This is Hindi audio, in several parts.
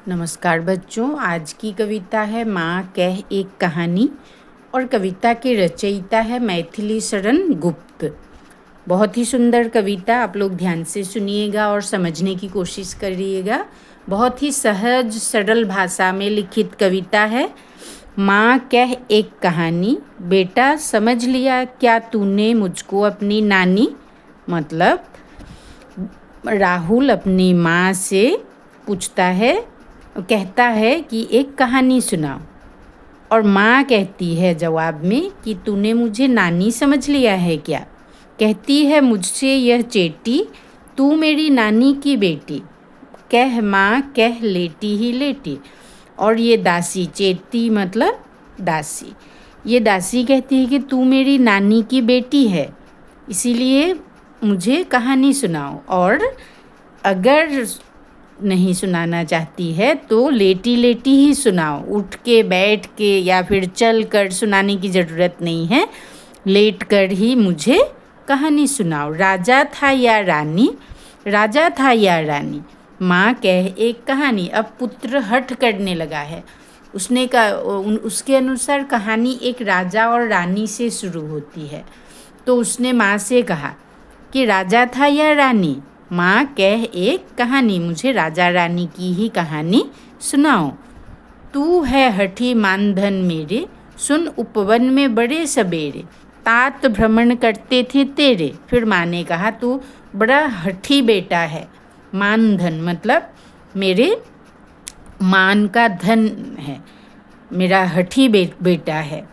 नमस्कार बच्चों, आज की कविता है माँ कह एक कहानी और कविता के रचयिता है मैथिली शरण गुप्त। बहुत ही सुंदर कविता, आप लोग ध्यान से सुनिएगा और समझने की कोशिश करिएगा। बहुत ही सहज सरल भाषा में लिखित कविता है। माँ कह एक कहानी, बेटा समझ लिया क्या तूने मुझको अपनी नानी। मतलब राहुल अपनी माँ से पूछता है, कहता है कि एक कहानी सुनाओ, और माँ कहती है जवाब में कि तूने मुझे नानी समझ लिया है क्या। कहती है मुझसे यह चेटी, तू मेरी नानी की बेटी। कह माँ कह लेटी ही लेटी। और ये दासी, चेती मतलब दासी, ये दासी कहती है कि तू मेरी नानी की बेटी है, इसीलिए मुझे कहानी सुनाओ। और अगर नहीं सुनाना चाहती है तो लेटी लेटी ही सुनाओ, उठ के बैठ के या फिर चल कर सुनाने की ज़रूरत नहीं है, लेट कर ही मुझे कहानी सुनाओ। राजा था या रानी, राजा था या रानी, माँ कह एक कहानी। अब पुत्र हठ करने लगा है, उसने उसके अनुसार कहानी एक राजा और रानी से शुरू होती है। तो उसने माँ से कहा कि राजा था या रानी, माँ कह एक कहानी, मुझे राजा रानी की ही कहानी सुनाओ। तू है हठी मानधन मेरे, सुन उपवन में बड़े सबेरे, तात भ्रमण करते थे तेरे। फिर माँ ने कहा तू बड़ा हठी बेटा है। मानधन मतलब मेरे मान का धन है, मेरा हठी बेटा है।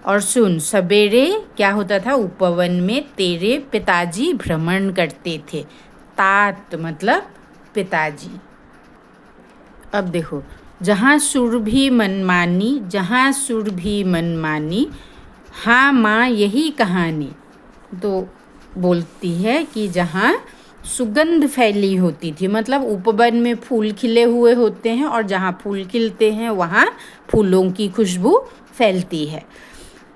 और सुन, सवेरे क्या होता था, उपवन में तेरे पिताजी भ्रमण करते थे। तात मतलब पिताजी। अब देखो, जहाँ सुर भी मनमानी, जहाँ सुर भी मनमानी, हाँ माँ यही कहानी। तो बोलती है कि जहाँ सुगंध फैली होती थी, मतलब उपवन में फूल खिले हुए होते हैं और जहाँ फूल खिलते हैं वहाँ फूलों की खुशबू फैलती है।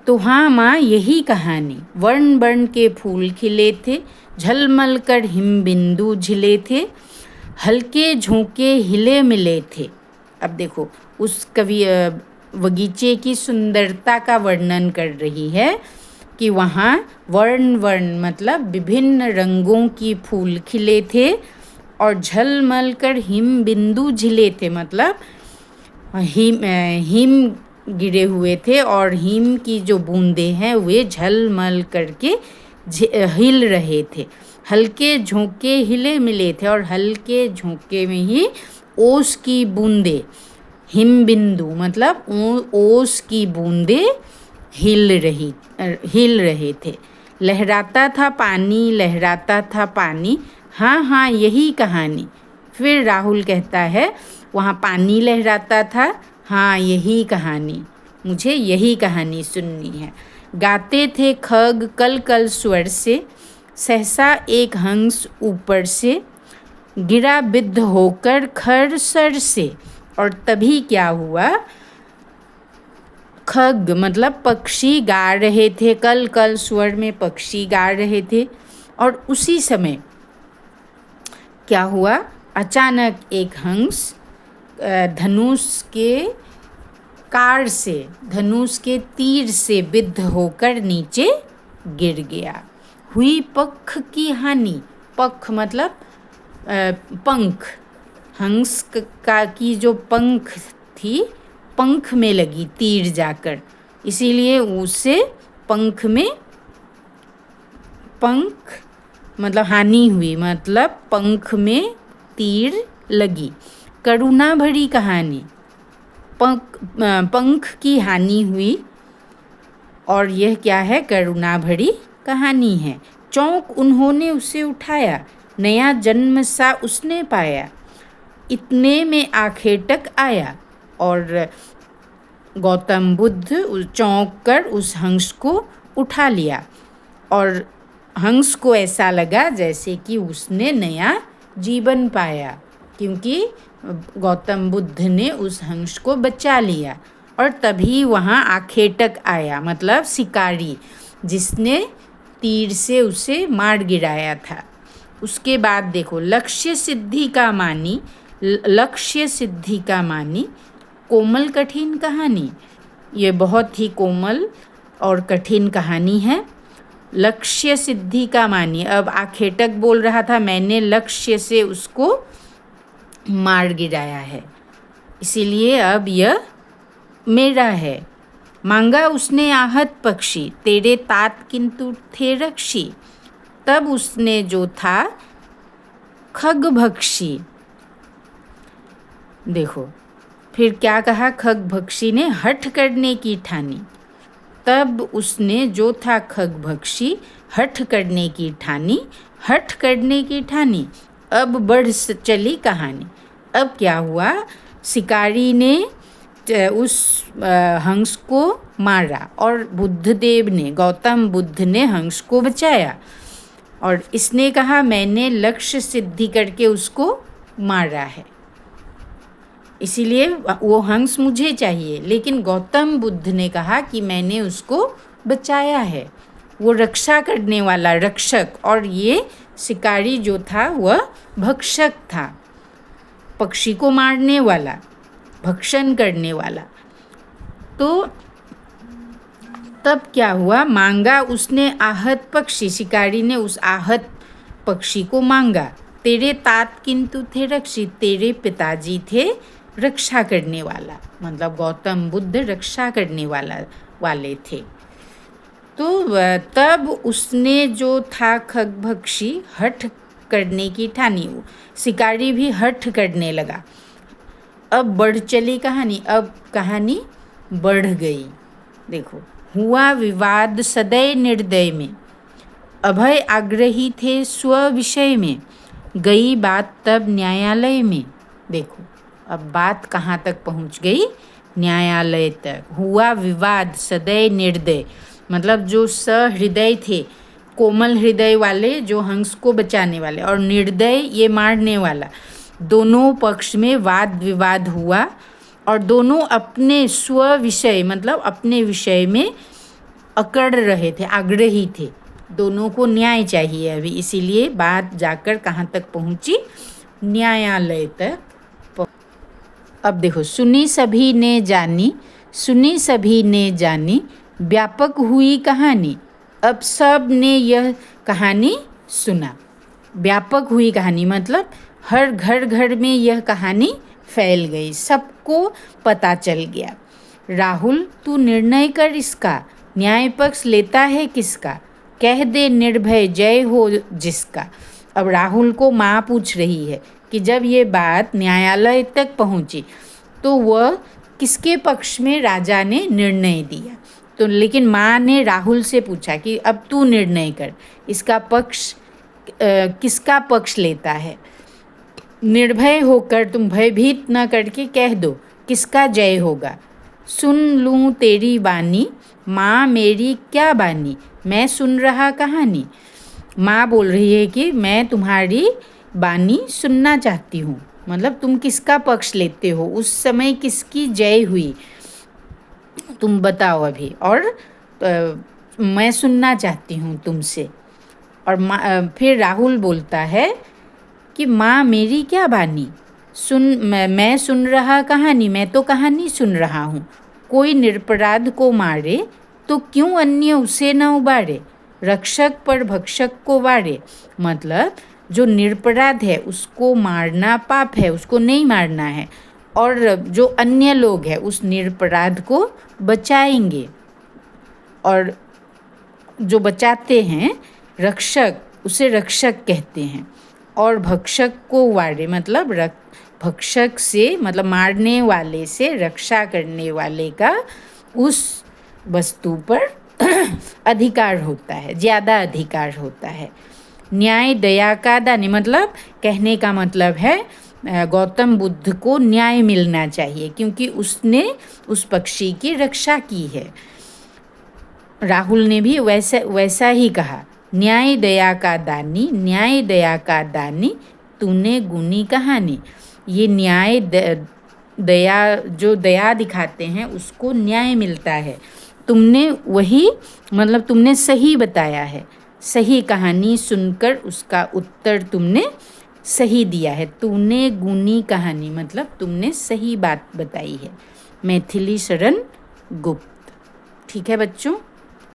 तो हाँ माँ यही कहानी। वर्ण वर्ण के फूल खिले थे, झलमल कर हिम बिंदु झिले थे, हल्के झोंके हिले मिले थे। अब देखो, उस कवि बगीचे की सुंदरता का वर्णन कर रही है कि वहाँ वर्ण वर्ण मतलब विभिन्न रंगों की फूल खिले थे और झलमल कर हिम बिंदु झिले थे, मतलब हिम गिरे हुए थे और हिम की जो बूंदें हैं वे झलमल करके हिल रहे थे। हल्के झोंके हिले मिले थे और हल्के झोंके में ही ओस की बूंदें, हिम बिंदु मतलब ओस की बूंदें हिल रहे थे। लहराता था पानी, लहराता था पानी, हाँ हाँ यही कहानी। फिर राहुल कहता है वहाँ पानी लहराता था, हाँ यही कहानी, मुझे यही कहानी सुननी है। गाते थे खग कल कल स्वर से, सहसा एक हंस ऊपर से, गिरा बिद्ध होकर खर सर से। और तभी क्या हुआ, खग मतलब पक्षी गा रहे थे, कल कल स्वर में पक्षी गा रहे थे। और उसी समय क्या हुआ, अचानक एक हंस धनुष के कार से, धनुष के तीर से बिद्ध होकर नीचे गिर गया। हुई पख की हानि, पख मतलब पंख, हंस का की जो पंख थी, पंख में लगी तीर जाकर, इसीलिए उसे पंख में, पंख मतलब हानि हुई, मतलब पंख में तीर लगी। करुणा भरी कहानी, पंख की हानि हुई और यह क्या है, करुणा भरी कहानी है। चौंक उन्होंने उसे उठाया, नया जन्म सा उसने पाया, इतने में आखेटक आया। और गौतम बुद्ध चौंक कर उस हंस को उठा लिया और हंस को ऐसा लगा जैसे कि उसने नया जीवन पाया, क्योंकि गौतम बुद्ध ने उस हंस को बचा लिया। और तभी वहाँ आखेटक आया, मतलब शिकारी, जिसने तीर से उसे मार गिराया था। उसके बाद देखो, लक्ष्य सिद्धि का मानी, लक्ष्य सिद्धि का मानी कोमल कठिन कहानी। ये बहुत ही कोमल और कठिन कहानी है। लक्ष्य सिद्धि का मानी, अब आखेटक बोल रहा था मैंने लक्ष्य से उसको मार गिराया है, इसीलिए अब यह मेरा है। मांगा उसने आहत पक्षी, तेरे तात किंतु थे रक्षी। तब उसने जो था खगभक्षी, देखो फिर क्या कहा, खगभक्षी ने हठ करने की ठानी। तब उसने जो था खगभक्षी हठ करने की ठानी, हठ करने की ठानी। अब बढ़ चली कहानी। अब क्या हुआ, शिकारी ने उस हंस को मारा और बुद्धदेव ने, गौतम बुद्ध ने हंस को बचाया। और इसने कहा मैंने लक्ष्य सिद्धि करके उसको मारा है, इसीलिए वो हंस मुझे चाहिए। लेकिन गौतम बुद्ध ने कहा कि मैंने उसको बचाया है। वो रक्षा करने वाला रक्षक, और ये शिकारी जो था वह भक्षक था, पक्षी को मारने वाला, भक्षण करने वाला। तो तब क्या हुआ, मांगा उसने आहत पक्षी, शिकारी ने उस आहत पक्षी को मांगा। तेरे तात किंतु थे रक्षी, तेरे पिताजी थे रक्षा करने वाला, मतलब गौतम बुद्ध रक्षा करने वाले थे। तो तब उसने जो था खगभक्षी हठ करने की ठानी, शिकारी भी हठ करने लगा। अब बढ़ चली कहानी, अब कहानी बढ़ गई। देखो, हुआ विवाद सदै निर्दय में, अभय आग्रही थे स्व विषय में, गई बात तब न्यायालय में। देखो अब बात कहाँ तक पहुँच गई, न्यायालय तक। हुआ विवाद सदै निर्दय, मतलब जो सहृदय थे, कोमल हृदय वाले, जो हंस को बचाने वाले, और निर्दय ये मारने वाला, दोनों पक्ष में वाद विवाद हुआ। और दोनों अपने स्व विषय, मतलब अपने विषय में अकड़ रहे थे, आग्रही थे। दोनों को न्याय चाहिए अभी, इसीलिए बात जाकर कहाँ तक पहुँची, न्यायालय तक। अब देखो, सुनी सभी ने जानी, सुनी सभी ने जानी, व्यापक हुई कहानी। अब सब ने यह कहानी सुना। व्यापक हुई कहानी मतलब हर घर घर में यह कहानी फैल गई, सबको पता चल गया। राहुल तू निर्णय कर इसका, न्याय पक्ष लेता है किसका, कह दे निर्भय जय हो जिसका। अब राहुल को माँ पूछ रही है कि जब ये बात न्यायालय तक पहुँची तो वह किसके पक्ष में राजा ने निर्णय दिया। तो लेकिन माँ ने राहुल से पूछा कि अब तू निर्णय कर, इसका पक्ष किसका पक्ष लेता है। निर्भय होकर, तुम भयभीत न करके कह दो किसका जय होगा। सुन लूँ तेरी बानी, माँ मेरी क्या बानी, मैं सुन रहा कहानी। माँ बोल रही है कि मैं तुम्हारी बानी सुनना चाहती हूँ, मतलब तुम किसका पक्ष लेते हो, उस समय किसकी जय हुई तुम बताओ अभी, और मैं सुनना चाहती हूँ तुमसे। और फिर राहुल बोलता है कि माँ मेरी क्या बानी, मैं सुन रहा कहानी, मैं तो कहानी सुन रहा हूँ। कोई निरपराध को मारे तो क्यों अन्य उसे न उबारे, रक्षक पर भक्षक को वारे। मतलब जो निरपराध है उसको मारना पाप है, उसको नहीं मारना है, और जो अन्य लोग हैं उस निरपराध को बचाएंगे। और जो बचाते हैं रक्षक, उसे रक्षक कहते हैं। और भक्षक को वारे, मतलब भक्षक से, मतलब मारने वाले से रक्षा करने वाले का उस वस्तु पर अधिकार होता है, ज़्यादा अधिकार होता है। न्याय दया का दानी, मतलब कहने का मतलब है गौतम बुद्ध को न्याय मिलना चाहिए क्योंकि उसने उस पक्षी की रक्षा की है। राहुल ने भी वैसा ही कहा, न्याय दया का दानी, न्याय दया का दानी, तूने गुनी कहानी। ये न्याय दया, जो दया दिखाते हैं उसको न्याय मिलता है। तुमने वही, मतलब तुमने सही बताया है, सही कहानी सुनकर उसका उत्तर तुमने सही दिया है। तूने गुनी कहानी मतलब तुमने सही बात बताई है। मैथिली शरण गुप्त। ठीक है बच्चों।